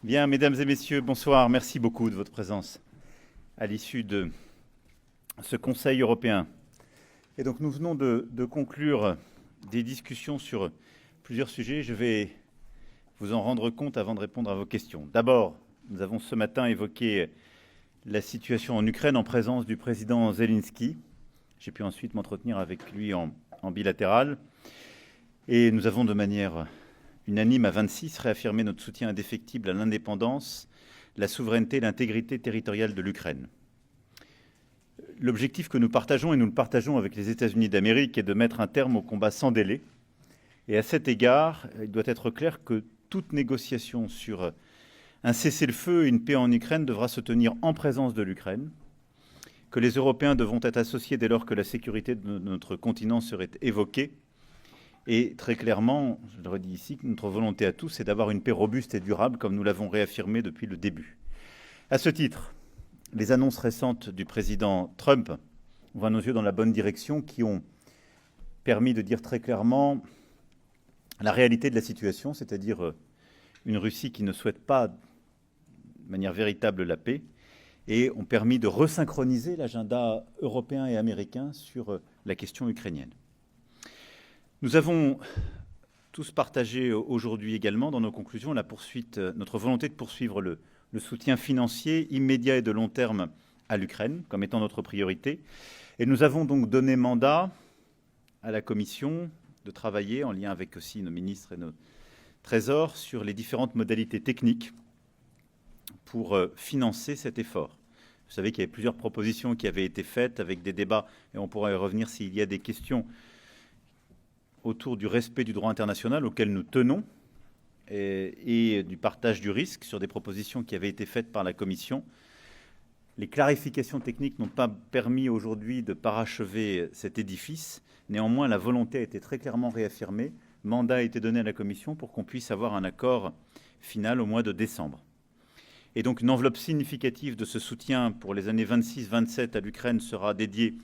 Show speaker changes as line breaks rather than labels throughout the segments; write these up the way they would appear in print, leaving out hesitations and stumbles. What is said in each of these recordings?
Bien, mesdames et messieurs, bonsoir. Merci beaucoup de votre présence à l'issue de ce Conseil européen. Et donc nous venons de conclure des discussions sur plusieurs sujets. Je vais vous en rendre compte avant de répondre à vos questions. D'abord, nous avons ce matin évoqué la situation en Ukraine en présence du président Zelensky. J'ai pu ensuite m'entretenir avec lui en bilatéral. Et nous avons de manière unanime à 26 réaffirmé notre soutien indéfectible à l'indépendance, la souveraineté et l'intégrité territoriale de l'Ukraine. L'objectif que nous partageons, et nous le partageons avec les États-Unis d'Amérique, est de mettre un terme au combat sans délai. Et à cet égard, il doit être clair que toute négociation sur un cessez-le-feu et une paix en Ukraine devra se tenir en présence de l'Ukraine, que les Européens devront être associés dès lors que la sécurité de notre continent serait évoquée. Et très clairement, je le redis ici, que notre volonté à tous, c'est d'avoir une paix robuste et durable, comme nous l'avons réaffirmé depuis le début. À ce titre, les annonces récentes du président Trump vont à nos yeux dans la bonne direction, qui ont permis de dire très clairement la réalité de la situation, c'est-à-dire une Russie qui ne souhaite pas de manière véritable la paix, et ont permis de resynchroniser l'agenda européen et américain sur la question ukrainienne. Nous avons tous partagé aujourd'hui également dans nos conclusions notre volonté de poursuivre le soutien financier immédiat et de long terme à l'Ukraine comme étant notre priorité. Et nous avons donc donné mandat à la Commission de travailler en lien avec aussi nos ministres et nos trésors sur les différentes modalités techniques pour financer cet effort. Vous savez qu'il y avait plusieurs propositions qui avaient été faites avec des débats, et on pourra y revenir s'il y a des questions autour du respect du droit international auquel nous tenons et du partage du risque sur des propositions qui avaient été faites par la Commission. Les clarifications techniques n'ont pas permis aujourd'hui de parachever cet édifice. Néanmoins, la volonté a été très clairement réaffirmée. Mandat a été donné à la Commission pour qu'on puisse avoir un accord final au mois de décembre. Et donc une enveloppe significative de ce soutien pour les années 26-27 à l'Ukraine sera dédiée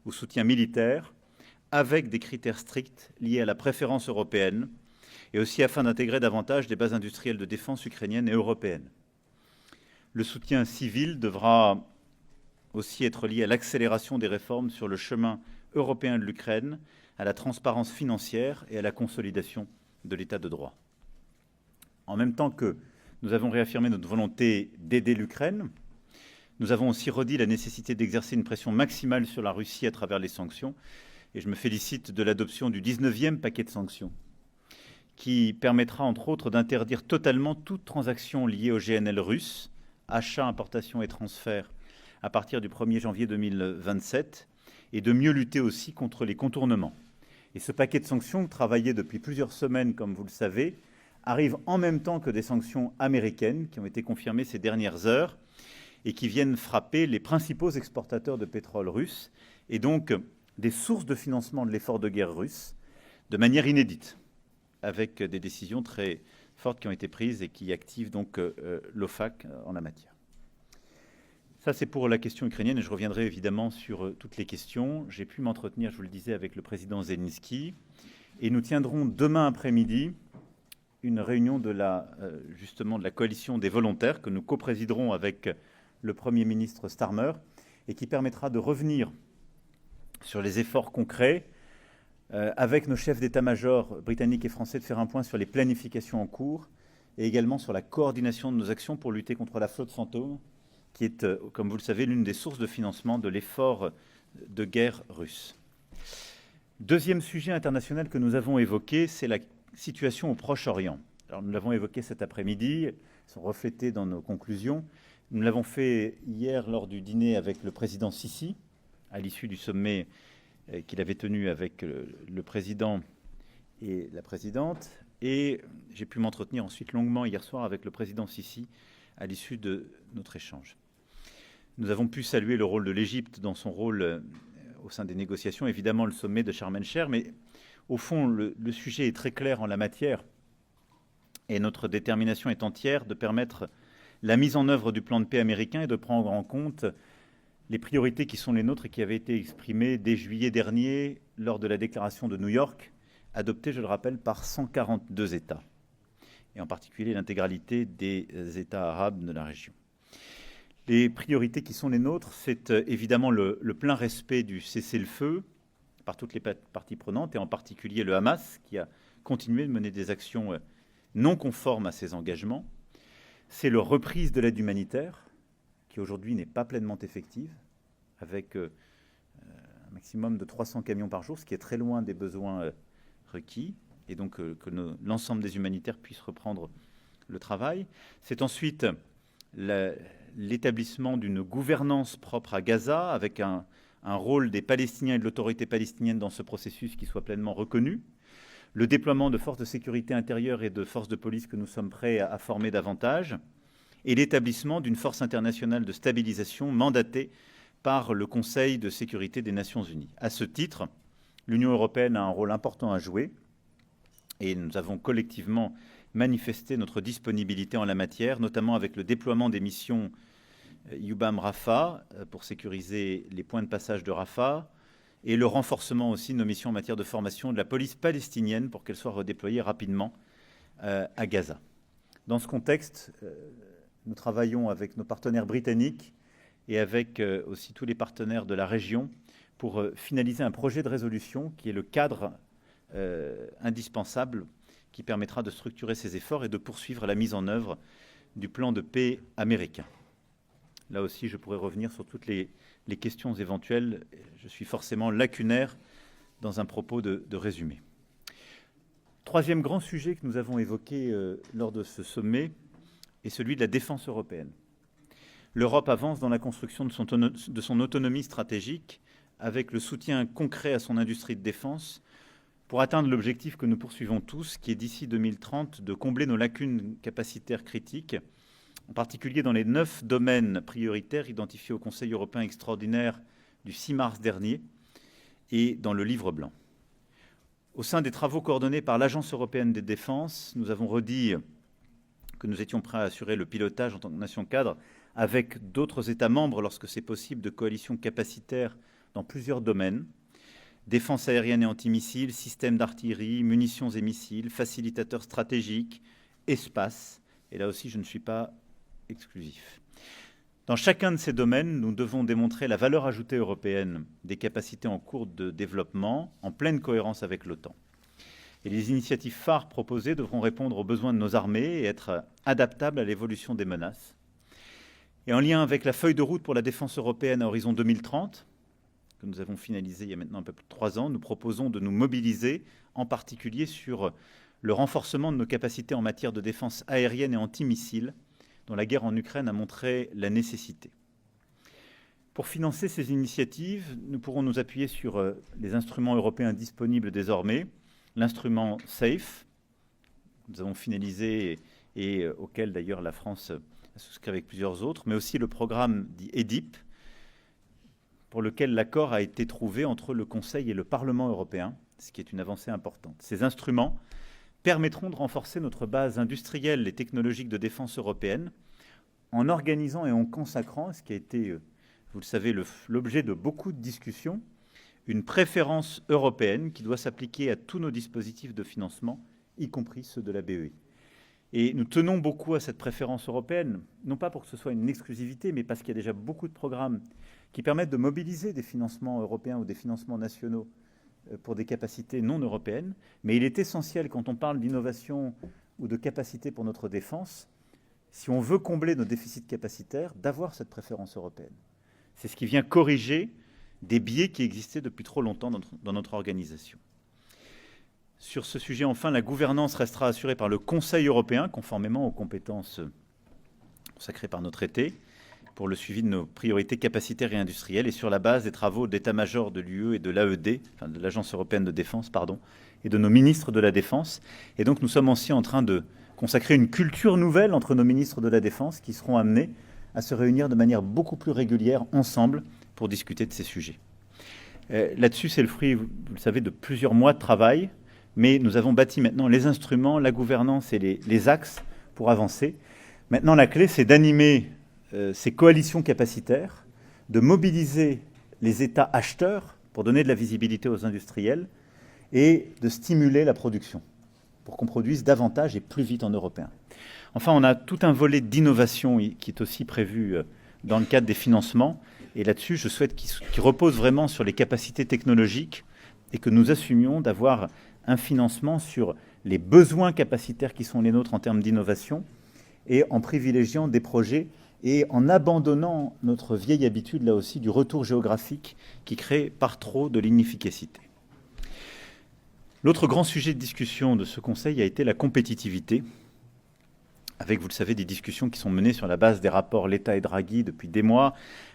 au soutien militaire, avec des critères stricts liés à la préférence européenne, et aussi afin d'intégrer davantage des bases industrielles de défense ukrainiennes et européennes. Le soutien civil devra aussi être lié à l'accélération des réformes sur le chemin européen de l'Ukraine, à la transparence financière et à la consolidation de l'état de droit. En même temps que nous avons réaffirmé notre volonté d'aider l'Ukraine, nous avons aussi redit la nécessité d'exercer une pression maximale sur la Russie à travers les sanctions. Et je me félicite de l'adoption du 19e paquet de sanctions, qui permettra entre autres d'interdire totalement toute transaction liée au GNL russe, achat, importation et transfert à partir du 1er janvier 2027, et de mieux lutter aussi contre les contournements. Et ce paquet de sanctions, travaillé depuis plusieurs semaines, comme vous le savez, arrive en même temps que des sanctions américaines qui ont été confirmées ces dernières heures et qui viennent frapper les principaux exportateurs de pétrole russes, et donc des sources de financement de l'effort de guerre russe de manière inédite, avec des décisions très fortes qui ont été prises et qui activent donc l'OFAC en la matière. Ça, c'est pour la question ukrainienne, et je reviendrai évidemment sur toutes les questions. J'ai pu m'entretenir, je vous le disais, avec le président Zelensky, et nous tiendrons demain après-midi une réunion justement de la coalition des volontaires que nous coprésiderons avec le Premier ministre Starmer, et qui permettra de revenir sur les efforts concrets, avec nos chefs d'état-major britanniques et français, de faire un point sur les planifications en cours et également sur la coordination de nos actions pour lutter contre la flotte fantôme, qui est, comme vous le savez, l'une des sources de financement de l'effort de guerre russe. Deuxième sujet international que nous avons évoqué, c'est la situation au Proche-Orient. Alors, nous l'avons évoqué cet après-midi, elles sont reflétées dans nos conclusions. Nous l'avons fait hier lors du dîner avec le président Sisi, à l'issue du sommet qu'il avait tenu avec le président et la présidente. Et j'ai pu m'entretenir ensuite longuement hier soir avec le président Sisi à l'issue de notre échange. Nous avons pu saluer le rôle de l'Égypte dans son rôle au sein des négociations, évidemment le sommet de Sharm el-Sheikh, mais au fond, le sujet est très clair en la matière et notre détermination est entière de permettre la mise en œuvre du plan de paix américain et de prendre en compte les priorités qui sont les nôtres et qui avaient été exprimées dès juillet dernier lors de la déclaration de New York, adoptée, je le rappelle, par 142 États. et en particulier l'intégralité des États arabes de la région. Les priorités qui sont les nôtres, c'est évidemment le plein respect du cessez-le-feu par toutes les parties prenantes, et en particulier le Hamas, qui a continué de mener des actions non conformes à ses engagements. C'est la reprise de l'aide humanitaire, qui aujourd'hui n'est pas pleinement effective, avec un maximum de 300 camions par jour, ce qui est très loin des besoins requis, et donc que l'ensemble des humanitaires puissent reprendre le travail. C'est ensuite l'établissement d'une gouvernance propre à Gaza, avec un rôle des Palestiniens et de l'autorité palestinienne dans ce processus qui soit pleinement reconnu. Le déploiement de forces de sécurité intérieure et de forces de police que nous sommes prêts à former davantage, et l'établissement d'une force internationale de stabilisation mandatée par le Conseil de sécurité des Nations Unies. À ce titre, l'Union européenne a un rôle important à jouer, et nous avons collectivement manifesté notre disponibilité en la matière, notamment avec le déploiement des missions EUBAM Rafah pour sécuriser les points de passage de Rafah, et le renforcement aussi de nos missions en matière de formation de la police palestinienne pour qu'elle soit redéployée rapidement à Gaza. Dans ce contexte, nous travaillons avec nos partenaires britanniques et avec aussi tous les partenaires de la région pour finaliser un projet de résolution qui est le cadre indispensable qui permettra de structurer ces efforts et de poursuivre la mise en œuvre du plan de paix américain. Là aussi, je pourrais revenir sur toutes les questions éventuelles. Je suis forcément lacunaire dans un propos de résumé. Troisième grand sujet que nous avons évoqué lors de ce sommet est celui de la défense européenne. L'Europe avance dans la construction de son autonomie stratégique avec le soutien concret à son industrie de défense pour atteindre l'objectif que nous poursuivons tous, qui est d'ici 2030 de combler nos lacunes capacitaires critiques, en particulier dans les 9 domaines prioritaires identifiés au Conseil européen extraordinaire du 6 mars dernier et dans le livre blanc. Au sein des travaux coordonnés par l'Agence européenne des défenses, nous avons redit que nous étions prêts à assurer le pilotage en tant que nation cadre avec d'autres États membres lorsque c'est possible de coalitions capacitaires dans plusieurs domaines: défense aérienne et antimissiles, systèmes d'artillerie, munitions et missiles, facilitateurs stratégiques, espace. Et là aussi, je ne suis pas exclusif. Dans chacun de ces domaines, nous devons démontrer la valeur ajoutée européenne des capacités en cours de développement, en pleine cohérence avec l'OTAN. Et les initiatives phares proposées devront répondre aux besoins de nos armées et être adaptables à l'évolution des menaces. Et en lien avec la feuille de route pour la défense européenne à horizon 2030, que nous avons finalisée il y a maintenant un peu plus de 3 ans, nous proposons de nous mobiliser, en particulier sur le renforcement de nos capacités en matière de défense aérienne et antimissiles, dont la guerre en Ukraine a montré la nécessité. Pour financer ces initiatives, nous pourrons nous appuyer sur les instruments européens disponibles désormais, l'instrument SAFE, que nous avons finalisé et auquel d'ailleurs la France a souscrit avec plusieurs autres, mais aussi le programme dit EDIP, pour lequel l'accord a été trouvé entre le Conseil et le Parlement européen, ce qui est une avancée importante. Ces instruments permettront de renforcer notre base industrielle et technologique de défense européenne en organisant et en consacrant, ce qui a été, vous le savez, l'objet de beaucoup de discussions, une préférence européenne qui doit s'appliquer à tous nos dispositifs de financement, y compris ceux de la BEI. Et nous tenons beaucoup à cette préférence européenne, non pas pour que ce soit une exclusivité, mais parce qu'il y a déjà beaucoup de programmes qui permettent de mobiliser des financements européens ou des financements nationaux pour des capacités non européennes. Mais il est essentiel, quand on parle d'innovation ou de capacité pour notre défense, si on veut combler nos déficits capacitaires, d'avoir cette préférence européenne. C'est ce qui vient corriger des biais qui existaient depuis trop longtemps dans notre organisation. Sur ce sujet, enfin, la gouvernance restera assurée par le Conseil européen, conformément aux compétences consacrées par nos traités, pour le suivi de nos priorités capacitaires et industrielles, et sur la base des travaux d'état-major de l'UE et de l'AED, enfin de l'Agence européenne de défense, pardon, et de nos ministres de la Défense. Et donc nous sommes aussi en train de consacrer une culture nouvelle entre nos ministres de la Défense qui seront amenés à se réunir de manière beaucoup plus régulière ensemble pour discuter de ces sujets. Là-dessus, c'est le fruit, vous le savez, de plusieurs mois de travail, mais nous avons bâti maintenant les instruments, la gouvernance et les axes pour avancer. Maintenant, la clé, c'est d'animer ces coalitions capacitaires, de mobiliser les États acheteurs pour donner de la visibilité aux industriels et de stimuler la production pour qu'on produise davantage et plus vite en européen. Enfin, on a tout un volet d'innovation qui est aussi prévu dans le cadre des financements. Et là-dessus, je souhaite qu'il repose vraiment sur les capacités technologiques et que nous assumions d'avoir un financement sur les besoins capacitaires qui sont les nôtres en termes d'innovation et en privilégiant des projets et en abandonnant notre vieille habitude, là aussi, du retour géographique qui crée par trop de l'inefficacité. L'autre grand sujet de discussion de ce Conseil a été la compétitivité, avec, vous le savez, des discussions qui sont menées sur la base des rapports Letta et Draghi depuis des mois,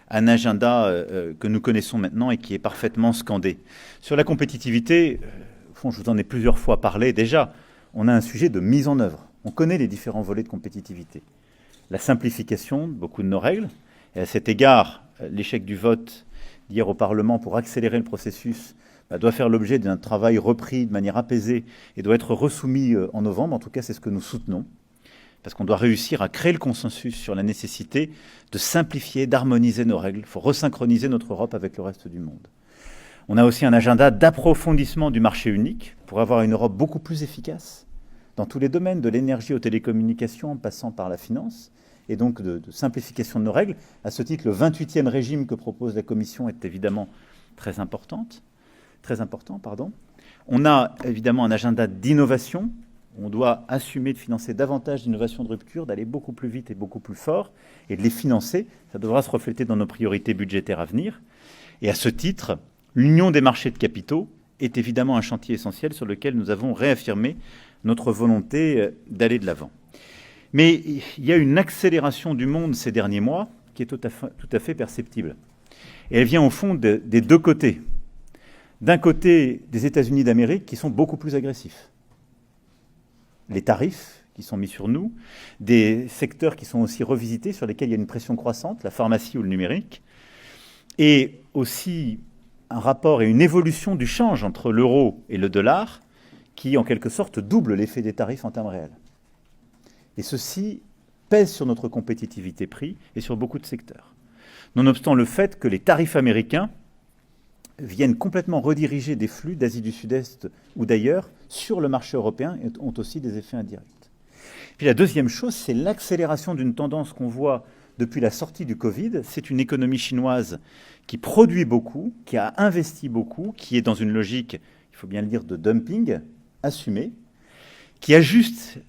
un agenda que nous connaissons maintenant et qui est parfaitement scandé. Sur la compétitivité, au fond, je vous en ai plusieurs fois parlé déjà, on a un sujet de mise en œuvre. On connaît les différents volets de compétitivité. La simplification de beaucoup de nos règles, et à cet égard, l'échec du vote d'hier au Parlement pour accélérer le processus doit faire l'objet d'un travail repris de manière apaisée et doit être resoumis en novembre. En tout cas, c'est ce que nous soutenons. Parce qu'on doit réussir à créer le consensus sur la nécessité de simplifier, d'harmoniser nos règles. Il faut resynchroniser notre Europe avec le reste du monde. On a aussi un agenda d'approfondissement du marché unique pour avoir une Europe beaucoup plus efficace dans tous les domaines, de l'énergie aux télécommunications, en passant par la finance, et donc de simplification de nos règles. À ce titre, le 28e régime que propose la Commission est évidemment très important. On a évidemment un agenda d'innovation. On doit assumer de financer davantage d'innovations de rupture, d'aller beaucoup plus vite et beaucoup plus fort, et de les financer. Ça devra se refléter dans nos priorités budgétaires à venir. Et à ce titre, l'union des marchés de capitaux est évidemment un chantier essentiel sur lequel nous avons réaffirmé notre volonté d'aller de l'avant. Mais il y a une accélération du monde ces derniers mois qui est tout à fait perceptible. Et elle vient au fond des deux côtés. D'un côté, des États-Unis d'Amérique qui sont beaucoup plus agressifs. Les tarifs qui sont mis sur nous, des secteurs qui sont aussi revisités, sur lesquels il y a une pression croissante, la pharmacie ou le numérique, et aussi un rapport et une évolution du change entre l'euro et le dollar, qui en quelque sorte double l'effet des tarifs en termes réels. Et ceci pèse sur notre compétitivité prix et sur beaucoup de secteurs. Nonobstant le fait que les tarifs américains viennent complètement rediriger des flux d'Asie du Sud-Est ou d'ailleurs sur le marché européen et ont aussi des effets indirects. Puis la deuxième chose, c'est l'accélération d'une tendance qu'on voit depuis la sortie du Covid. C'est une économie chinoise qui produit beaucoup, qui a investi beaucoup, qui est dans une logique, il faut bien le dire, de dumping assumé, qui ajuste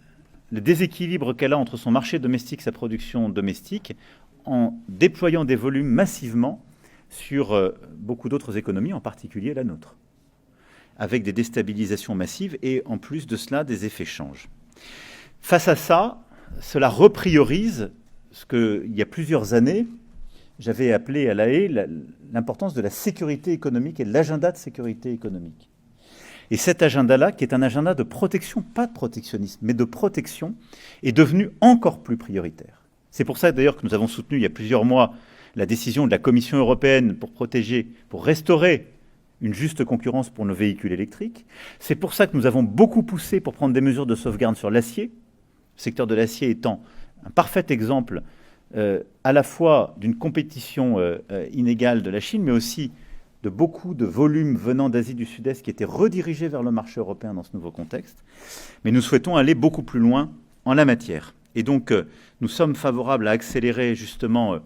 le déséquilibre qu'elle a entre son marché domestique et sa production domestique en déployant des volumes massivement sur beaucoup d'autres économies, en particulier la nôtre, avec des déstabilisations massives et en plus de cela, des effets change. Face à ça, cela repriorise ce qu'il y a plusieurs années, j'avais appelé à La Haye l'importance de la sécurité économique et de l'agenda de sécurité économique. Et cet agenda-là, qui est un agenda de protection, pas de protectionnisme, mais de protection, est devenu encore plus prioritaire. C'est pour ça d'ailleurs que nous avons soutenu il y a plusieurs mois la décision de la Commission européenne pour protéger, pour restaurer une juste concurrence pour nos véhicules électriques. C'est pour ça que nous avons beaucoup poussé pour prendre des mesures de sauvegarde sur l'acier, le secteur de l'acier étant un parfait exemple à la fois d'une compétition inégale de la Chine, mais aussi de beaucoup de volumes venant d'Asie du Sud-Est qui étaient redirigés vers le marché européen dans ce nouveau contexte. Mais nous souhaitons aller beaucoup plus loin en la matière. Et donc, nous sommes favorables à accélérer justement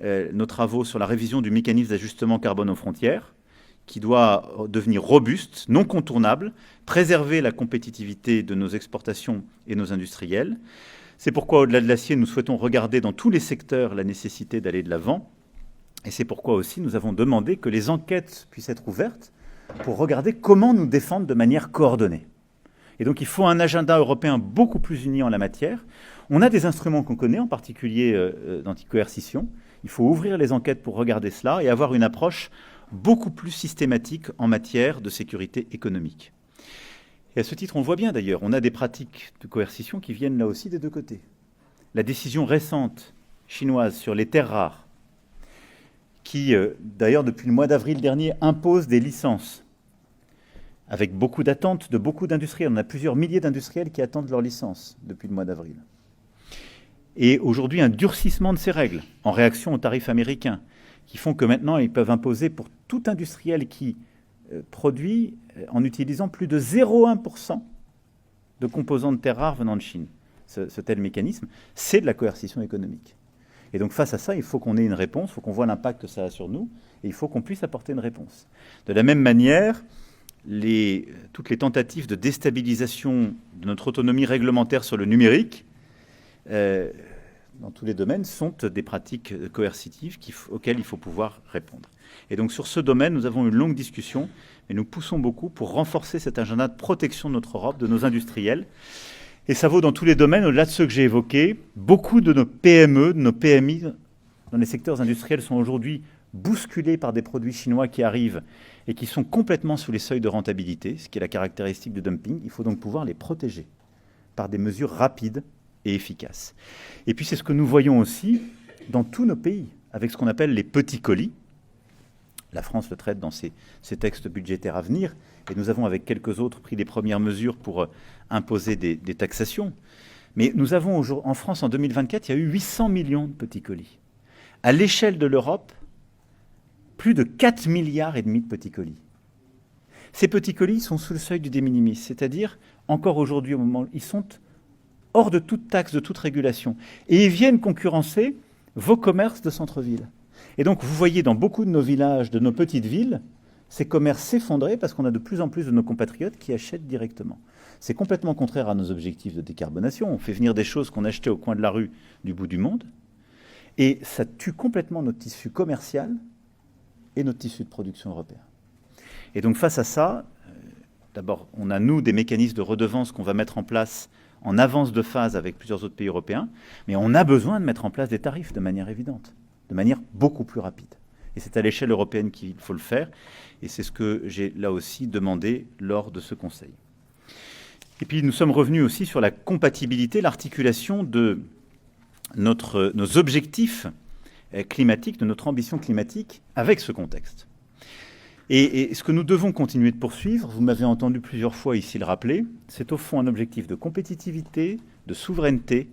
nos travaux sur la révision du mécanisme d'ajustement carbone aux frontières, qui doit devenir robuste, non contournable, préserver la compétitivité de nos exportations et nos industriels. C'est pourquoi, au-delà de l'acier, nous souhaitons regarder dans tous les secteurs la nécessité d'aller de l'avant. Et c'est pourquoi aussi nous avons demandé que les enquêtes puissent être ouvertes pour regarder comment nous défendre de manière coordonnée. Et donc il faut un agenda européen beaucoup plus uni en la matière. On a des instruments qu'on connaît, en particulier d'anticoercition. Il faut ouvrir les enquêtes pour regarder cela et avoir une approche beaucoup plus systématique en matière de sécurité économique. Et à ce titre, on voit bien d'ailleurs, on a des pratiques de coercition qui viennent là aussi des deux côtés. La décision récente chinoise sur les terres rares, qui d'ailleurs depuis le mois d'avril dernier impose des licences, avec beaucoup d'attentes de beaucoup d'industriels. On a plusieurs milliers d'industriels qui attendent leur licence depuis le mois d'avril. Et aujourd'hui, un durcissement de ces règles en réaction aux tarifs américains, qui font que maintenant, ils peuvent imposer pour tout industriel qui produit en utilisant plus de 0,1% de composants de terres rares venant de Chine, ce tel mécanisme, c'est de la coercition économique. Et donc face à ça, il faut qu'on ait une réponse, il faut qu'on voit l'impact que ça a sur nous, et il faut qu'on puisse apporter une réponse. De la même manière, toutes les tentatives de déstabilisation de notre autonomie réglementaire sur le numérique, dans tous les domaines, sont des pratiques coercitives auxquelles il faut pouvoir répondre. Et donc sur ce domaine, nous avons une longue discussion, et nous poussons beaucoup pour renforcer cet agenda de protection de notre Europe, de nos industriels. Et ça vaut dans tous les domaines, au-delà de ceux que j'ai évoqués. Beaucoup de nos PME, de nos PMI, dans les secteurs industriels, sont aujourd'hui bousculés par des produits chinois qui arrivent et qui sont complètement sous les seuils de rentabilité, ce qui est la caractéristique de dumping. Il faut donc pouvoir les protéger par des mesures rapides et efficaces. Et puis c'est ce que nous voyons aussi dans tous nos pays, avec ce qu'on appelle les petits colis. La France le traite dans ses textes budgétaires à venir, et nous avons avec quelques autres pris les premières mesures pour imposer des taxations. Mais nous avons en France, en 2024, il y a eu 800 millions de petits colis. À l'échelle de l'Europe, plus de 4,5 milliards de petits colis. Ces petits colis sont sous le seuil du de minimis, c'est-à-dire, encore aujourd'hui, au moment où ils sont hors de toute taxe, de toute régulation. Et ils viennent concurrencer vos commerces de centre-ville. Et donc, vous voyez dans beaucoup de nos villages, de nos petites villes, ces commerces s'effondrer parce qu'on a de plus en plus de nos compatriotes qui achètent directement. C'est complètement contraire à nos objectifs de décarbonation. On fait venir des choses qu'on achetait au coin de la rue du bout du monde. Et ça tue complètement notre tissu commercial et notre tissu de production européen. Et donc, face à ça, d'abord, on a, nous, des mécanismes de redevance qu'on va mettre en place en avance de phase avec plusieurs autres pays européens, mais on a besoin de mettre en place des tarifs de manière évidente, de manière beaucoup plus rapide. Et c'est à l'échelle européenne qu'il faut le faire, et c'est ce que j'ai là aussi demandé lors de ce Conseil. Et puis nous sommes revenus aussi sur la compatibilité, l'articulation de nos objectifs climatiques, de notre ambition climatique avec ce contexte. Et ce que nous devons continuer de poursuivre, vous m'avez entendu plusieurs fois ici le rappeler, c'est au fond un objectif de compétitivité, de souveraineté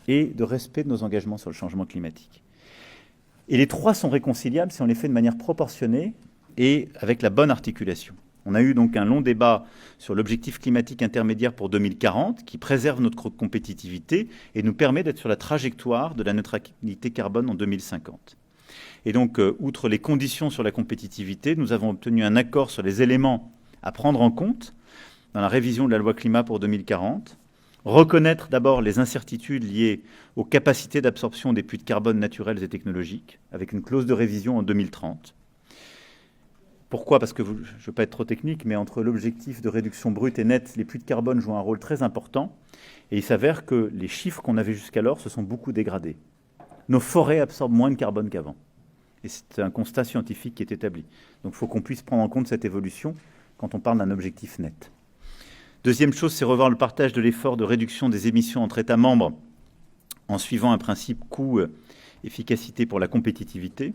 et de respect de nos engagements sur le changement climatique. Et les trois sont réconciliables si on les fait de manière proportionnée et avec la bonne articulation. On a eu donc un long débat sur l'objectif climatique intermédiaire pour 2040 qui préserve notre compétitivité et nous permet d'être sur la trajectoire de la neutralité carbone en 2050. Et donc, outre les conditions sur la compétitivité, nous avons obtenu un accord sur les éléments à prendre en compte dans la révision de la loi climat pour 2040. Reconnaître d'abord les incertitudes liées aux capacités d'absorption des puits de carbone naturels et technologiques, avec une clause de révision en 2030. Pourquoi ? Parce que, je ne veux pas être trop technique, mais entre l'objectif de réduction brute et nette, les puits de carbone jouent un rôle très important. Et il s'avère que les chiffres qu'on avait jusqu'alors se sont beaucoup dégradés. Nos forêts absorbent moins de carbone qu'avant. Et c'est un constat scientifique qui est établi. Donc il faut qu'on puisse prendre en compte cette évolution quand on parle d'un objectif net. Deuxième chose, c'est revoir le partage de l'effort de réduction des émissions entre États membres en suivant un principe coût-efficacité pour la compétitivité.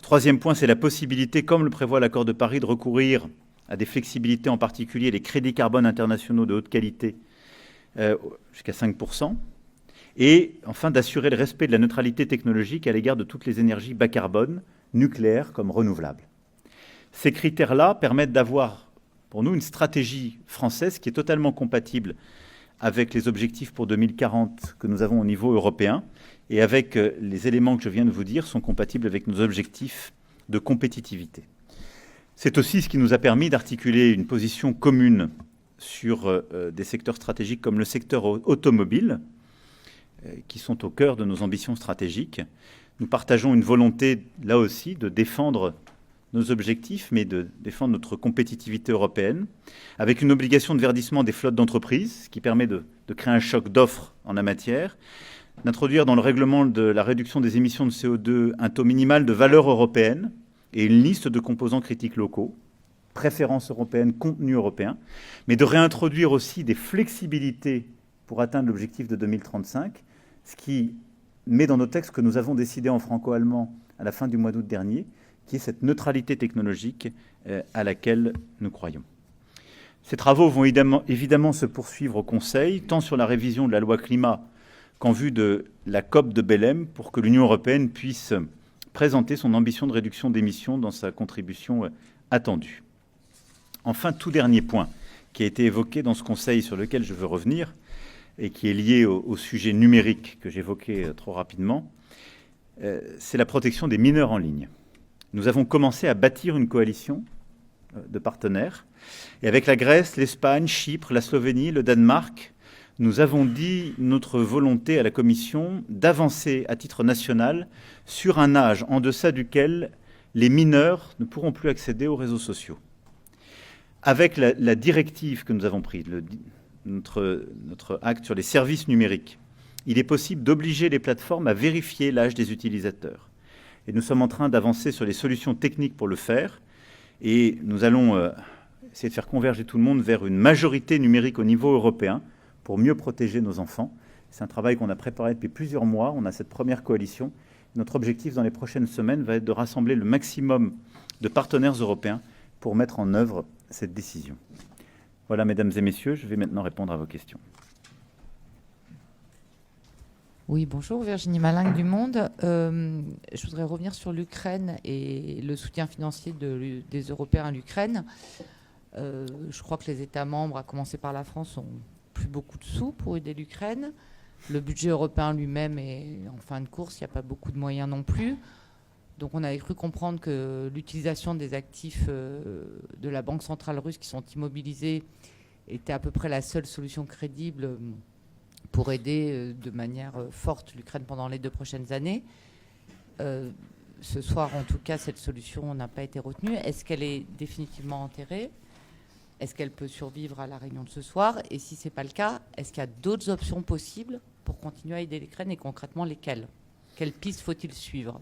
Troisième point, c'est la possibilité, comme le prévoit l'accord de Paris, de recourir à des flexibilités, en particulier les crédits carbone internationaux de haute qualité, jusqu'à 5%. Et enfin, d'assurer le respect de la neutralité technologique à l'égard de toutes les énergies bas carbone, nucléaires comme renouvelables. Ces critères-là permettent d'avoir, pour nous, une stratégie française qui est totalement compatible avec les objectifs pour 2040 que nous avons au niveau européen et avec les éléments que je viens de vous dire sont compatibles avec nos objectifs de compétitivité. C'est aussi ce qui nous a permis d'articuler une position commune sur des secteurs stratégiques comme le secteur automobile, qui sont au cœur de nos ambitions stratégiques. Nous partageons une volonté, là aussi, de défendre nos objectifs, mais de défendre notre compétitivité européenne, avec une obligation de verdissement des flottes d'entreprises, ce qui permet de créer un choc d'offres en la matière, d'introduire dans le règlement de la réduction des émissions de CO2 un taux minimal de valeur européenne et une liste de composants critiques locaux, préférences européennes, contenu européen, mais de réintroduire aussi des flexibilités pour atteindre l'objectif de 2035, ce qui met dans nos textes que nous avons décidé en franco-allemand à la fin du mois d'août dernier, qui est cette neutralité technologique à laquelle nous croyons. Ces travaux vont évidemment se poursuivre au Conseil, tant sur la révision de la loi climat qu'en vue de la COP de Belém, pour que l'Union européenne puisse présenter son ambition de réduction d'émissions dans sa contribution attendue. Enfin, tout dernier point, qui a été évoqué dans ce Conseil sur lequel je veux revenir et qui est lié au sujet numérique que j'évoquais trop rapidement, c'est la protection des mineurs en ligne. Nous avons commencé à bâtir une coalition de partenaires et avec la Grèce, l'Espagne, Chypre, la Slovénie, le Danemark, nous avons dit notre volonté à la Commission d'avancer à titre national sur un âge en deçà duquel les mineurs ne pourront plus accéder aux réseaux sociaux. Avec la directive que nous avons prise, notre acte sur les services numériques, il est possible d'obliger les plateformes à vérifier l'âge des utilisateurs. Et nous sommes en train d'avancer sur les solutions techniques pour le faire. Et nous allons essayer de faire converger tout le monde vers une majorité numérique au niveau européen pour mieux protéger nos enfants. C'est un travail qu'on a préparé depuis plusieurs mois. On a cette première coalition. Notre objectif dans les prochaines semaines va être de rassembler le maximum de partenaires européens pour mettre en œuvre cette décision. Voilà, mesdames et messieurs, je vais maintenant répondre à vos questions.
Oui, bonjour, Virginie Malingue du Monde. Je voudrais revenir sur l'Ukraine et le soutien financier des Européens à l'Ukraine. Je crois que les États membres, à commencer par la France, n'ont plus beaucoup de sous pour aider l'Ukraine. Le budget européen lui-même est en fin de course, il n'y a pas beaucoup de moyens non plus. Donc on avait cru comprendre que l'utilisation des actifs de la Banque centrale russe qui sont immobilisés était à peu près la seule solution crédible pour aider de manière forte l'Ukraine pendant les 2 prochaines années. Ce soir, en tout cas, cette solution n'a pas été retenue. Est-ce qu'elle est définitivement enterrée ? Est-ce qu'elle peut survivre à la réunion de ce soir ? Et si ce n'est pas le cas, est-ce qu'il y a d'autres options possibles pour continuer à aider l'Ukraine et concrètement lesquelles ? Quelles pistes faut-il suivre ?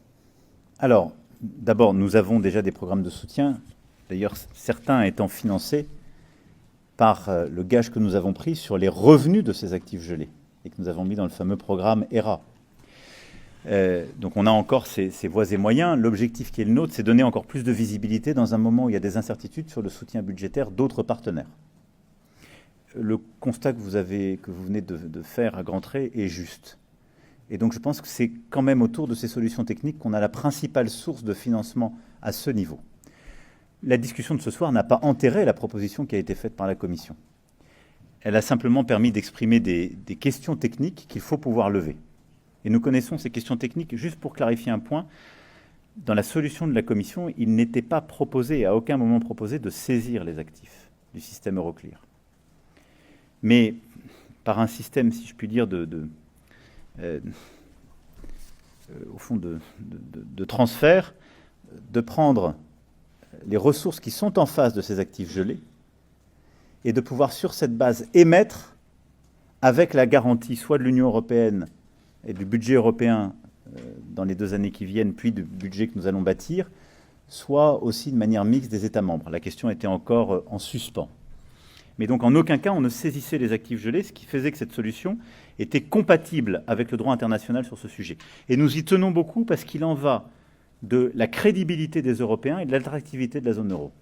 Alors, d'abord, nous avons déjà des programmes de soutien, d'ailleurs certains étant financés par le gage que nous avons pris sur les revenus de ces actifs gelés et que nous avons mis dans le fameux programme ERA. Donc on a encore ces voies et moyens. L'objectif qui est le nôtre, c'est donner encore plus de visibilité dans un moment où il y a des incertitudes sur le soutien budgétaire d'autres partenaires. Le constat que vous venez de faire à grands traits est juste. Et donc je pense que c'est quand même autour de ces solutions techniques qu'on a la principale source de financement à ce niveau. La discussion de ce soir n'a pas enterré la proposition qui a été faite par la Commission. Elle a simplement permis d'exprimer des questions techniques qu'il faut pouvoir lever. Et nous connaissons ces questions techniques. Juste pour clarifier un point, dans la solution de la Commission, il n'était pas proposé, à aucun moment proposé, de saisir les actifs du système Euroclear. Mais par un système, si je puis dire, au fond de transfert, de prendre les ressources qui sont en face de ces actifs gelés et de pouvoir, sur cette base, émettre, avec la garantie soit de l'Union européenne et du budget européen dans les 2 années qui viennent, puis du budget que nous allons bâtir, soit aussi de manière mixte des États membres. La question était encore en suspens. Mais donc, en aucun cas, on ne saisissait les actifs gelés, ce qui faisait que cette solution était compatible avec le droit international sur ce sujet. Et nous y tenons beaucoup parce qu'il en va de la crédibilité des Européens et de l'attractivité de la zone euro.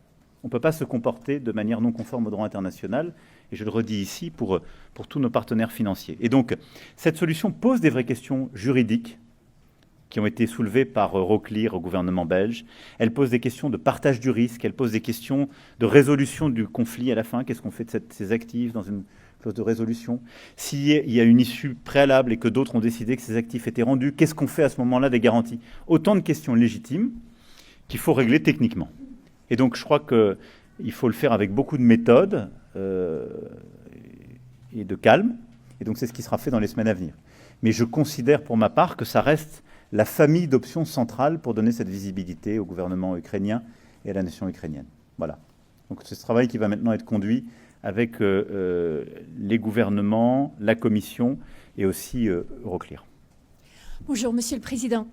On ne peut pas se comporter de manière non conforme au droit international, et je le redis ici, pour tous nos partenaires financiers. Et donc, cette solution pose des vraies questions juridiques qui ont été soulevées par Euroclear au gouvernement belge. Elle pose des questions de partage du risque, elle pose des questions de résolution du conflit à la fin. Qu'est-ce qu'on fait de ces actifs dans une clause de résolution? S'il y a une issue préalable et que d'autres ont décidé que ces actifs étaient rendus, qu'est-ce qu'on fait à ce moment-là des garanties? Autant de questions légitimes qu'il faut régler techniquement. Et donc, je crois qu'il faut le faire avec beaucoup de méthode et de calme. Et donc, c'est ce qui sera fait dans les semaines à venir. Mais je considère pour ma part que ça reste la famille d'options centrales pour donner cette visibilité au gouvernement ukrainien et à la nation ukrainienne. Voilà. Donc, c'est ce travail qui va maintenant être conduit avec les gouvernements, la Commission et aussi Euroclear.
Bonjour, Monsieur le Président.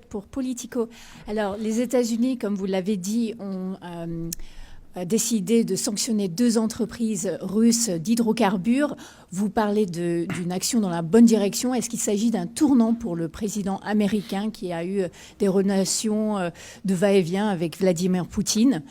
Pour Politico. Alors, les États-Unis, comme vous l'avez dit, ont décidé de sanctionner 2 entreprises russes d'hydrocarbures. Vous parlez d'une action dans la bonne direction. Est-ce qu'il s'agit d'un tournant pour le président américain qui a eu des relations de va-et-vient avec Vladimir Poutine?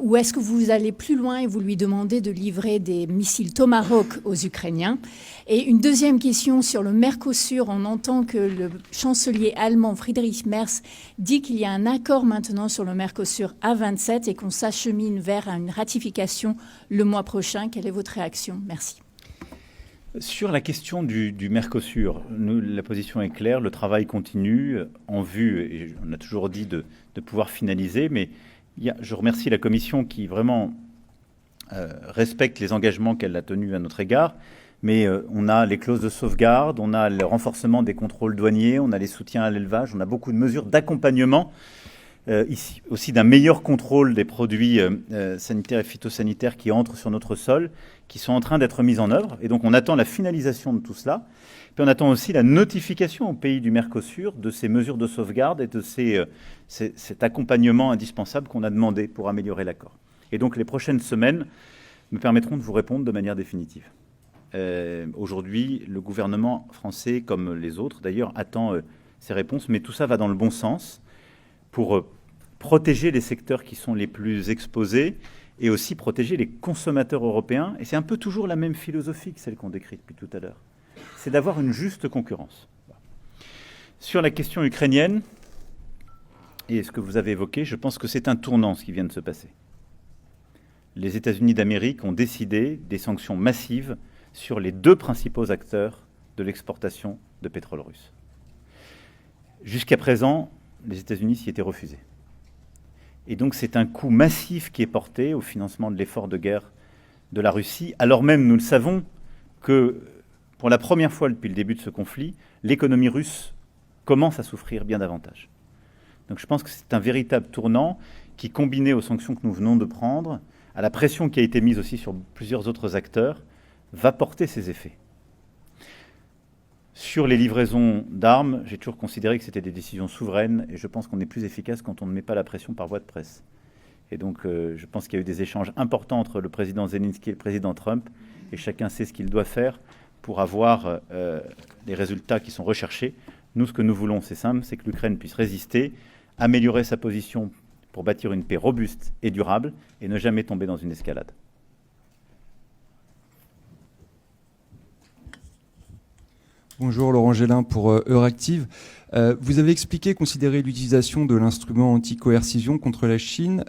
Ou est-ce que vous allez plus loin et vous lui demandez de livrer des missiles Tomahawk aux Ukrainiens? Et une deuxième question sur le Mercosur. On entend que le chancelier allemand Friedrich Merz dit qu'il y a un accord maintenant sur le Mercosur à 27 et qu'on s'achemine vers vers une ratification le mois prochain. Quelle est votre réaction? Merci.
Sur la question du Mercosur, la position est claire, le travail continue en vue, et on a toujours dit de pouvoir finaliser, mais je remercie la Commission qui vraiment respecte les engagements qu'elle a tenus à notre égard, mais on a les clauses de sauvegarde, on a le renforcement des contrôles douaniers, on a les soutiens à l'élevage, on a beaucoup de mesures d'accompagnement, ici aussi d'un meilleur contrôle des produits sanitaires et phytosanitaires qui entrent sur notre sol, qui sont en train d'être mises en œuvre. Et donc on attend la finalisation de tout cela. Puis on attend aussi la notification aux pays du Mercosur de ces mesures de sauvegarde et de cet accompagnement indispensable qu'on a demandé pour améliorer l'accord. Et donc les prochaines semaines me permettront de vous répondre de manière définitive. Aujourd'hui, le gouvernement français, comme les autres d'ailleurs, attend ces réponses, mais tout ça va dans le bon sens pour protéger les secteurs qui sont les plus exposés et aussi protéger les consommateurs européens. Et c'est un peu toujours la même philosophie que celle qu'on décrit depuis tout à l'heure. C'est d'avoir une juste concurrence. Sur la question ukrainienne, et ce que vous avez évoqué, je pense que c'est un tournant ce qui vient de se passer. Les États-Unis d'Amérique ont décidé des sanctions massives sur les deux principaux acteurs de l'exportation de pétrole russe. Jusqu'à présent, les États-Unis s'y étaient refusés. Et donc c'est un coût massif qui est porté au financement de l'effort de guerre de la Russie, alors même, nous le savons, que pour la première fois depuis le début de ce conflit, l'économie russe commence à souffrir bien davantage. Donc je pense que c'est un véritable tournant qui, combiné aux sanctions que nous venons de prendre, à la pression qui a été mise aussi sur plusieurs autres acteurs, va porter ses effets. Sur les livraisons d'armes, j'ai toujours considéré que c'était des décisions souveraines et je pense qu'on est plus efficace quand on ne met pas la pression par voie de presse. Et donc je pense qu'il y a eu des échanges importants entre le président Zelensky et le président Trump et chacun sait ce qu'il doit faire pour avoir les résultats qui sont recherchés. Nous, ce que nous voulons, c'est simple, c'est que l'Ukraine puisse résister, améliorer sa position pour bâtir une paix robuste et durable et ne jamais tomber dans une escalade.
Bonjour, Laurent Gélin pour Euractiv. Vous avez expliqué considérer l'utilisation de l'instrument anti-coercition contre la Chine.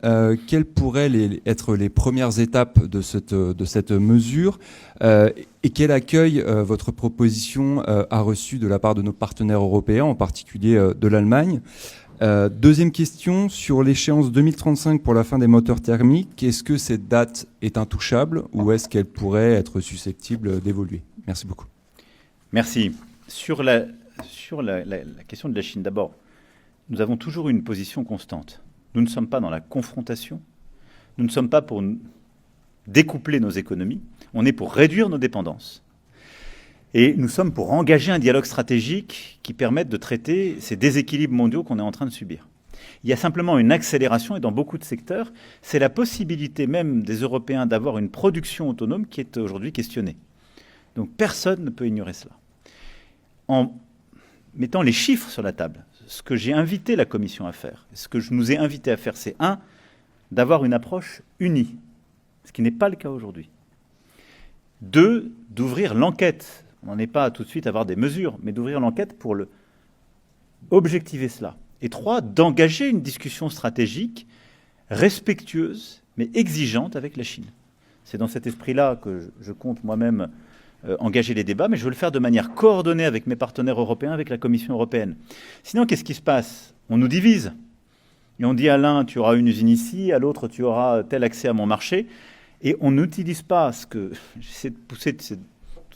Quelles pourraient être les premières étapes de cette mesure et quel accueil votre proposition a reçu de la part de nos partenaires européens, en particulier de l'Allemagne? Deuxième question, sur l'échéance 2035 pour la fin des moteurs thermiques, est-ce que cette date est intouchable ou est-ce qu'elle pourrait être susceptible d'évoluer? Merci beaucoup.
Merci. Sur la question de la Chine, d'abord, nous avons toujours eu une position constante. Nous ne sommes pas dans la confrontation, nous ne sommes pas pour découpler nos économies, on est pour réduire nos dépendances. Et nous sommes pour engager un dialogue stratégique qui permette de traiter ces déséquilibres mondiaux qu'on est en train de subir. Il y a simplement une accélération, et dans beaucoup de secteurs, c'est la possibilité même des Européens d'avoir une production autonome qui est aujourd'hui questionnée. Donc personne ne peut ignorer cela. En mettant les chiffres sur la table, ce que j'ai invité la Commission à faire, ce que je nous ai invité à faire, c'est d'avoir une approche unie, ce qui n'est pas le cas aujourd'hui. 2, d'ouvrir l'enquête. On n'en est pas tout de suite à avoir des mesures, mais d'ouvrir l'enquête pour objectiver cela. Et 3, d'engager une discussion stratégique respectueuse, mais exigeante avec la Chine. C'est dans cet esprit-là que je compte moi-même engager les débats, mais je veux le faire de manière coordonnée avec mes partenaires européens, avec la Commission européenne. Sinon, qu'est-ce qui se passe? On nous divise. Et on dit à l'un, tu auras une usine ici, à l'autre, tu auras tel accès à mon marché. Et on n'utilise pas ce que j'essaie de pousser toutes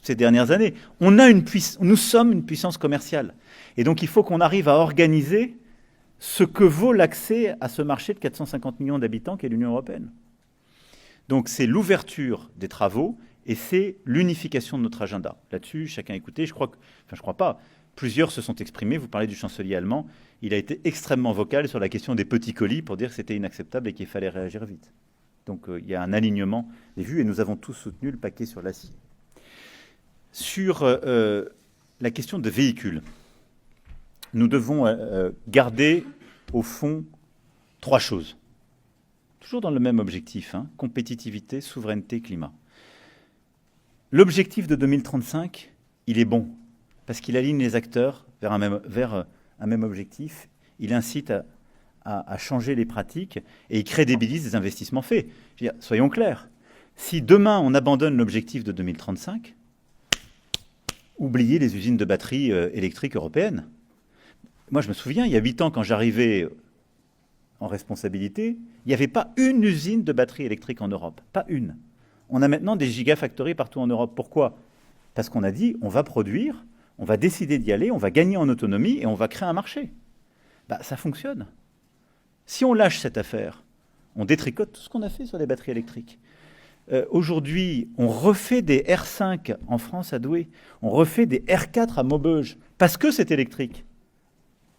ces dernières années. Nous sommes une puissance commerciale. Et donc, il faut qu'on arrive à organiser ce que vaut l'accès à ce marché de 450 millions d'habitants qu'est l'Union européenne. Donc, c'est l'ouverture des travaux et c'est l'unification de notre agenda. Là-dessus, chacun a écouté. Je crois pas. Plusieurs se sont exprimés. Vous parlez du chancelier allemand. Il a été extrêmement vocal sur la question des petits colis pour dire que c'était inacceptable et qu'il fallait réagir vite. Donc, il y a un alignement des vues et nous avons tous soutenu le paquet sur l'acier. Sur la question de véhicules, nous devons garder, au fond, 3 choses. Toujours dans le même objectif, compétitivité, souveraineté, climat. L'objectif de 2035, il est bon, parce qu'il aligne les acteurs vers un même objectif. Il incite à changer les pratiques et il crédibilise des investissements faits. Je veux dire, soyons clairs, si demain on abandonne l'objectif de 2035, oubliez les usines de batteries électriques européennes. Moi, je me souviens, il y a 8 ans, quand j'arrivais en responsabilité, il n'y avait pas une usine de batteries électriques en Europe. Pas une. On a maintenant des gigafactories partout en Europe. Pourquoi? Parce qu'on a dit, on va produire, on va décider d'y aller, on va gagner en autonomie et on va créer un marché. Ça fonctionne. Si on lâche cette affaire, on détricote tout ce qu'on a fait sur les batteries électriques. Aujourd'hui, on refait des R5 en France à Douai, on refait des R4 à Maubeuge, parce que c'est électrique.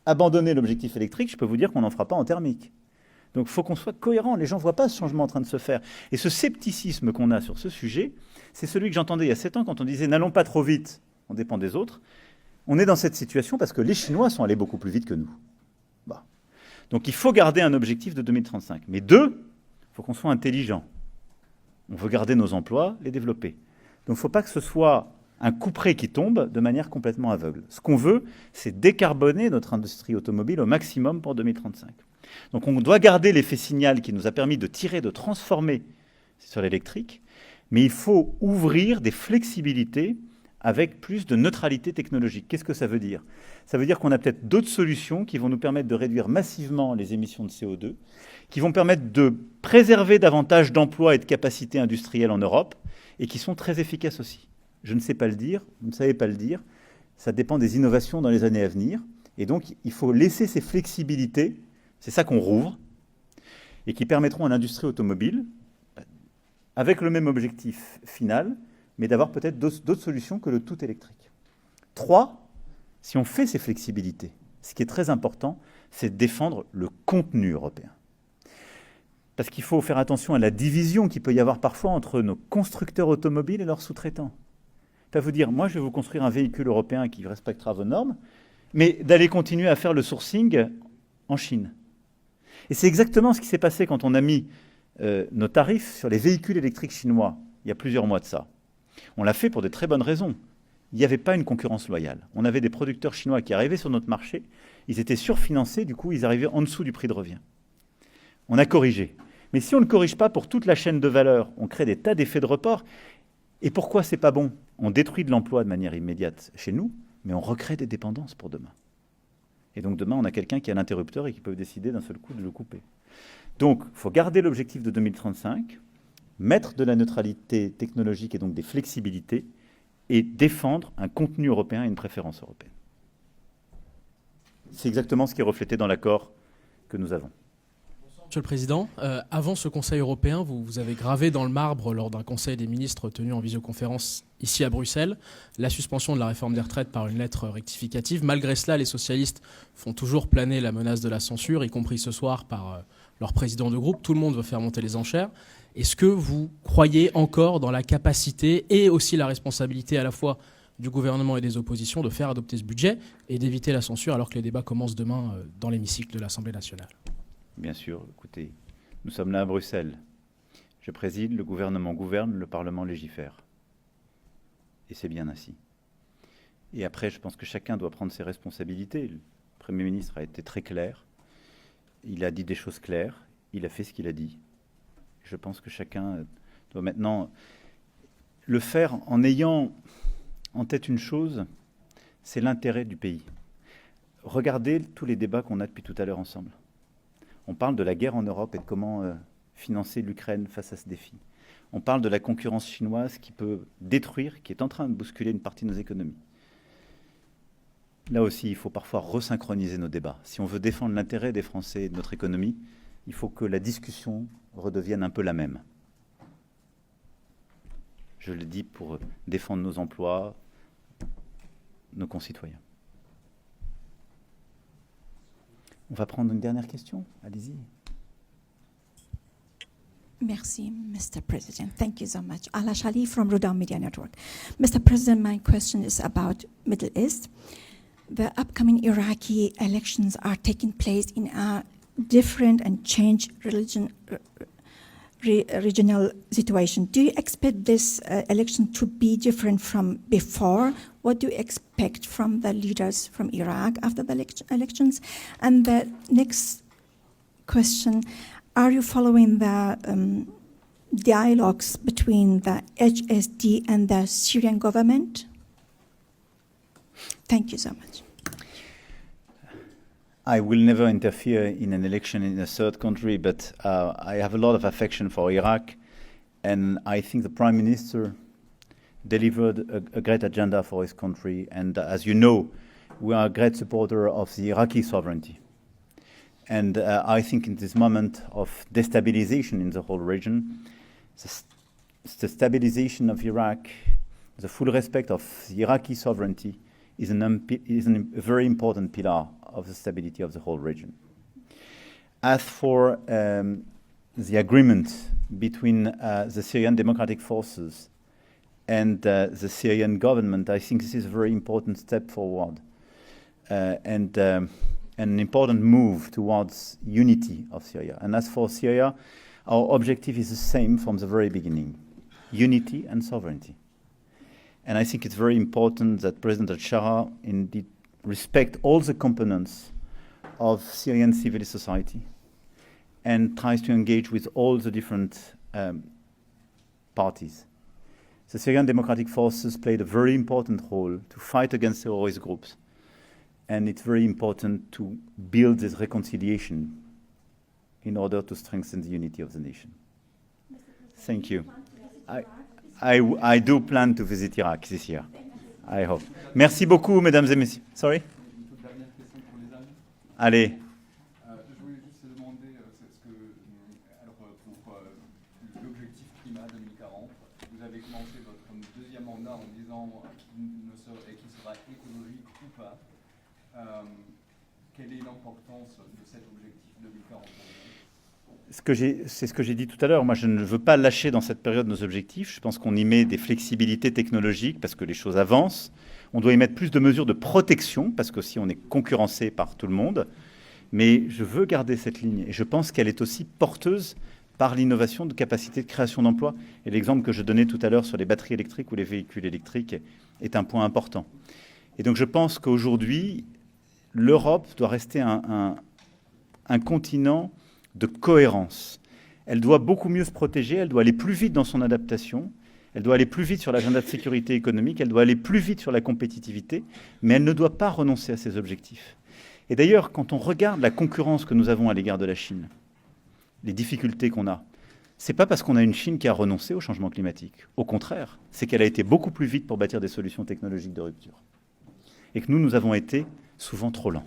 Abandonner l'objectif électrique, je peux vous dire qu'on n'en fera pas en thermique. Donc il faut qu'on soit cohérent, les gens ne voient pas ce changement en train de se faire. Et ce scepticisme qu'on a sur ce sujet, c'est celui que j'entendais il y a 7 ans quand on disait « n'allons pas trop vite, on dépend des autres ». On est dans cette situation parce que les Chinois sont allés beaucoup plus vite que nous. Donc il faut garder un objectif de 2035. Mais 2, il faut qu'on soit intelligent. On veut garder nos emplois, les développer. Donc il ne faut pas que ce soit un couperet qui tombe de manière complètement aveugle. Ce qu'on veut, c'est décarboner notre industrie automobile au maximum pour 2035. Donc on doit garder l'effet signal qui nous a permis de tirer, de transformer sur l'électrique, mais il faut ouvrir des flexibilités avec plus de neutralité technologique. Qu'est-ce que ça veut dire? Ça veut dire qu'on a peut-être d'autres solutions qui vont nous permettre de réduire massivement les émissions de CO2, qui vont permettre de préserver davantage d'emplois et de capacités industrielles en Europe, et qui sont très efficaces aussi. Je ne sais pas le dire, vous ne savez pas le dire, ça dépend des innovations dans les années à venir, et donc il faut laisser ces flexibilités, c'est ça qu'on rouvre, et qui permettront à l'industrie automobile, avec le même objectif final, mais d'avoir peut-être d'autres solutions que le tout électrique. 3, si on fait ces flexibilités, ce qui est très important, c'est de défendre le contenu européen. Parce qu'il faut faire attention à la division qu'il peut y avoir parfois entre nos constructeurs automobiles et leurs sous-traitants. Pas vous dire, moi je vais vous construire un véhicule européen qui respectera vos normes, mais d'aller continuer à faire le sourcing en Chine. Et c'est exactement ce qui s'est passé quand on a mis nos tarifs sur les véhicules électriques chinois, il y a plusieurs mois de ça. On l'a fait pour de très bonnes raisons. Il n'y avait pas une concurrence loyale. On avait des producteurs chinois qui arrivaient sur notre marché, ils étaient surfinancés, du coup ils arrivaient en dessous du prix de revient. On a corrigé. Mais si on ne corrige pas pour toute la chaîne de valeur, on crée des tas d'effets de report. Et pourquoi c'est pas bon? On détruit de l'emploi de manière immédiate chez nous, mais on recrée des dépendances pour demain. Et donc demain, on a quelqu'un qui a l'interrupteur et qui peut décider d'un seul coup de le couper. Donc, il faut garder l'objectif de 2035, mettre de la neutralité technologique et donc des flexibilités, et défendre un contenu européen et une préférence européenne. C'est exactement ce qui est reflété dans l'accord que nous avons.
Monsieur le Président, avant ce Conseil européen, vous avez gravé dans le marbre, lors d'un Conseil des ministres tenu en visioconférence ici à Bruxelles, la suspension de la réforme des retraites par une lettre rectificative. Malgré cela, les socialistes font toujours planer la menace de la censure, y compris ce soir par leur président de groupe. Tout le monde veut faire monter les enchères. Est-ce que vous croyez encore dans la capacité et aussi la responsabilité à la fois du gouvernement et des oppositions de faire adopter ce budget et d'éviter la censure alors que les débats commencent demain dans l'hémicycle de l'Assemblée nationale?
Bien sûr, écoutez, nous sommes là à Bruxelles. Je préside, le gouvernement gouverne, le Parlement légifère. Et c'est bien ainsi. Et après, je pense que chacun doit prendre ses responsabilités. Le Premier ministre a été très clair. Il a dit des choses claires. Il a fait ce qu'il a dit. Je pense que chacun doit maintenant le faire en ayant en tête une chose, c'est l'intérêt du pays. Regardez tous les débats qu'on a depuis tout à l'heure ensemble. On parle de la guerre en Europe et de comment financer l'Ukraine face à ce défi. On parle de la concurrence chinoise qui peut détruire, qui est en train de bousculer une partie de nos économies. Là aussi, il faut parfois resynchroniser nos débats. Si on veut défendre l'intérêt des Français et de notre économie, il faut que la discussion redevienne un peu la même. Je le dis pour défendre nos emplois, nos concitoyens. On va prendre une dernière question. Allez-y.
Merci, Mr. President. Thank you so much. Ala Shali from Rudam Media Network. Mr. President, my question is about Middle East. The upcoming Iraqi elections are taking place in a different and changed regional situation. Do you expect this election to be different from before? What do you expect from the leaders from Iraq after the elections? And the next question, are you following the dialogues between the HSD and the Syrian government? Thank you so much.
I will never interfere in an election in a third country, but I have a lot of affection for Iraq, and I think the Prime Minister delivered a great agenda for his country. And as you know, we are a great supporter of the Iraqi sovereignty. And I think in this moment of destabilization in the whole region, the stabilization of Iraq, the full respect of the Iraqi sovereignty is a very important pillar of the stability of the whole region. As for the agreement between the Syrian Democratic Forces and the Syrian government, I think this is a very important step forward and an important move towards unity of Syria. And as for Syria, our objective is the same from the very beginning: unity and sovereignty. And I think it's very important that President al-Shara indeed respect all the components of Syrian civil society and tries to engage with all the different parties. The Syrian Democratic Forces played a very important role to fight against terrorist groups, and it's very important to build this reconciliation in order to strengthen the unity of the nation. Thank you. I do plan to visit Iraq this year. I hope. Merci beaucoup, mesdames et messieurs. Sorry? Allez.
Je voulais juste demander, alors pour l'objectif climat 2040, vous avez commencé votre deuxième mandat en disant qu'il sera écologique ou pas. Quelle est l'importance de cet objectif 2040 ?
C'est ce que j'ai dit tout à l'heure. Moi, je ne veux pas lâcher dans cette période nos objectifs. Je pense qu'on y met des flexibilités technologiques parce que les choses avancent. On doit y mettre plus de mesures de protection parce qu'aussi on est concurrencé par tout le monde. Mais je veux garder cette ligne et je pense qu'elle est aussi porteuse par l'innovation de capacité de création d'emplois. Et l'exemple que je donnais tout à l'heure sur les batteries électriques ou les véhicules électriques est un point important. Et donc je pense qu'aujourd'hui, l'Europe doit rester un continent de cohérence. Elle doit beaucoup mieux se protéger, elle doit aller plus vite dans son adaptation, elle doit aller plus vite sur l'agenda de sécurité économique, elle doit aller plus vite sur la compétitivité, mais elle ne doit pas renoncer à ses objectifs. Et d'ailleurs, quand on regarde la concurrence que nous avons à l'égard de la Chine, les difficultés qu'on a, c'est pas parce qu'on a une Chine qui a renoncé au changement climatique. Au contraire, c'est qu'elle a été beaucoup plus vite pour bâtir des solutions technologiques de rupture. Et que nous avons été souvent trop lents.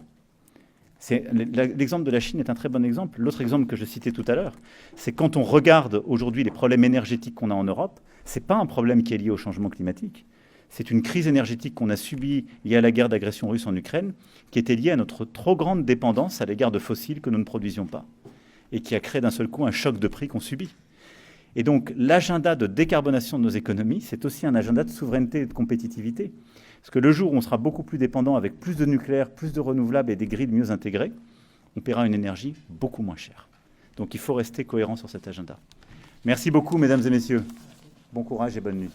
L'exemple de la Chine est un très bon exemple. L'autre exemple que je citais tout à l'heure, c'est quand on regarde aujourd'hui les problèmes énergétiques qu'on a en Europe, ce n'est pas un problème qui est lié au changement climatique. C'est une crise énergétique qu'on a subie liée à la guerre d'agression russe en Ukraine, qui était liée à notre trop grande dépendance à l'égard de fossiles que nous ne produisions pas, et qui a créé d'un seul coup un choc de prix qu'on subit. Et donc l'agenda de décarbonation de nos économies, c'est aussi un agenda de souveraineté et de compétitivité. Parce que le jour où on sera beaucoup plus dépendant avec plus de nucléaire, plus de renouvelables et des grilles mieux intégrées, on paiera une énergie beaucoup moins chère. Donc il faut rester cohérent sur cet agenda. Merci beaucoup, mesdames et messieurs. Bon courage et bonne nuit.